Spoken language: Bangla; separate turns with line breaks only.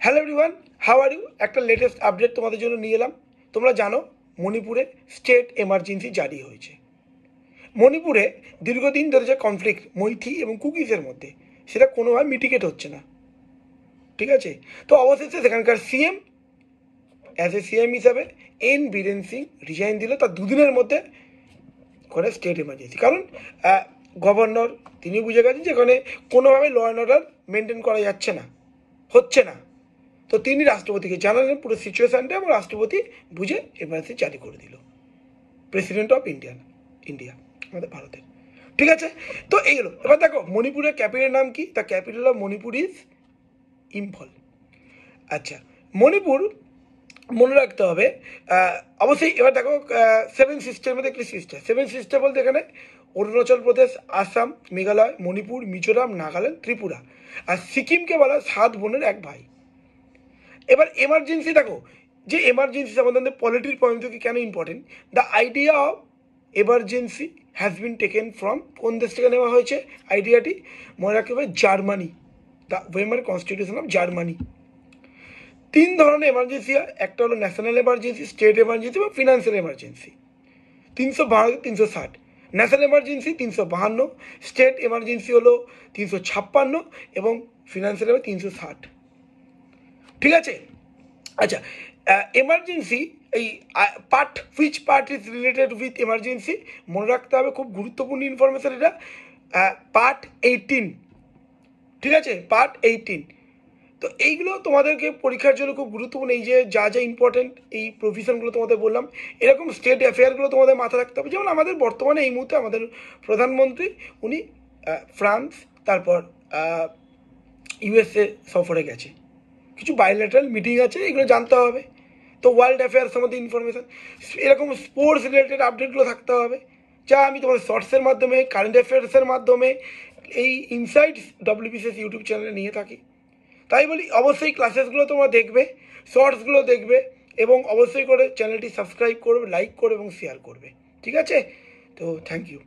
Hello everyone, how are you? একটা লেটেস্ট আপডেট তোমাদের জন্য নিয়ে এলাম। তোমরা জানো মণিপুরে স্টেট এমার্জেন্সি জারি হয়েছে। মণিপুরে দীর্ঘদিন ধরে যে কনফ্লিক্ট মৈথি এবং কুকিজের মধ্যে, সেটা কোনোভাবে মিটিগেট হচ্ছে না। ঠিক আছে, তো অবশেষে সেখানকার সিএম অ্যাজ এ সিএম হিসাবে এন বীরেন সিং রিজাইন দিল তার দুদিনের মধ্যে করে স্টেট এমার্জেন্সি। কারণ গভর্নর তিনি বুঝে গেছেন যে এখানে কোনোভাবে ল অ্যান্ড অর্ডার মেনটেন করা যাচ্ছে না, হচ্ছে না। তো তিনি রাষ্ট্রপতিকে জানালেন পুরো সিচুয়েশানটা এবং রাষ্ট্রপতি বুঝে এমার্জেন্সি জারি করে দিল। প্রেসিডেন্ট অফ ইন্ডিয়া আমাদের ভারতের। ঠিক আছে, তো এইগুলো এবার দেখো মণিপুরের ক্যাপিটাল নাম কি? The capital of Manipur is Imphal. আচ্ছা, মণিপুর মনে রাখতে হবে অবশ্যই। এবার দেখো সেভেন সিস্টের মধ্যে একটি সিস্টার। সেভেন সিস্টার বলতে এখানে অরুণাচল প্রদেশ, আসাম, মেঘালয়, মণিপুর, মিজোরাম, নাগাল্যান্ড, ত্রিপুরা, আর সিকিমকে বলা 7 বোনের এক ভাই। এবার এমার্জেন্সি দেখো, যে এমার্জেন্সি আমাদের পলিটির পয়েন্ট থেকে কেন important, the idea of emergency has been taken from কোন দেশ থেকে নেওয়া হয়েছে আইডিয়াটি? মনে রাখতে হবে জার্মানি, দ্য ওয়েমার কনস্টিটিউশন অফ জার্মানি। 3 ধরনের এমার্জেন্সি হয়, একটা হলো ন্যাশনাল এমার্জেন্সি, স্টেট এমার্জেন্সি বা financial emergency. 312 360, national emergency 352, state emergency হলো 356 এবং ফিনান্সিয়াল 360। ঠিক আছে, আচ্ছা, এমার্জেন্সি এই part, which part is related with emergency? মনে রাখতে হবে, খুব গুরুত্বপূর্ণ ইনফরমেশান এটা, পার্ট 18। ঠিক আছে, পার্ট 18। তো এইগুলো তোমাদেরকে পরীক্ষার জন্য খুব গুরুত্বপূর্ণ। এই যে যা যা ইম্পর্টেন্ট এই প্রভিশনগুলো তোমাদের বললাম, এরকম স্টেট অ্যাফেয়ারগুলো তোমাদের মাথায় রাখতে হবে। যেমন আমাদের বর্তমানে এই মুহূর্তে আমাদের প্রধানমন্ত্রী উনি ফ্রান্স, তারপর ইউএসএ সফরে গেছে, কিছু বাইলেটারাল মিটিং আছে, এগুলো জানতে হবে। তো ওয়ার্ল্ড অ্যাফেয়ার্স সম্বন্ধে ইনফরমেশান, এরকম স্পোর্টস রিলেটেড আপডেটগুলো থাকতে হবে, যা আমি তোমাদের শর্টসের মাধ্যমে, কারেন্ট অ্যাফেয়ার্সের মাধ্যমে এই ইনসাইটস ডব্লিউবিসিএস ইউটিউব চ্যানেলে নিয়ে থাকি। তাই বলি অবশ্যই ক্লাসেসগুলো তোমরা দেখবে, শর্টসগুলো দেখবে এবং অবশ্যই করে চ্যানেলটি সাবস্ক্রাইব করবে, লাইক করবে এবং শেয়ার করবে। ঠিক আছে, তো থ্যাংক ইউ।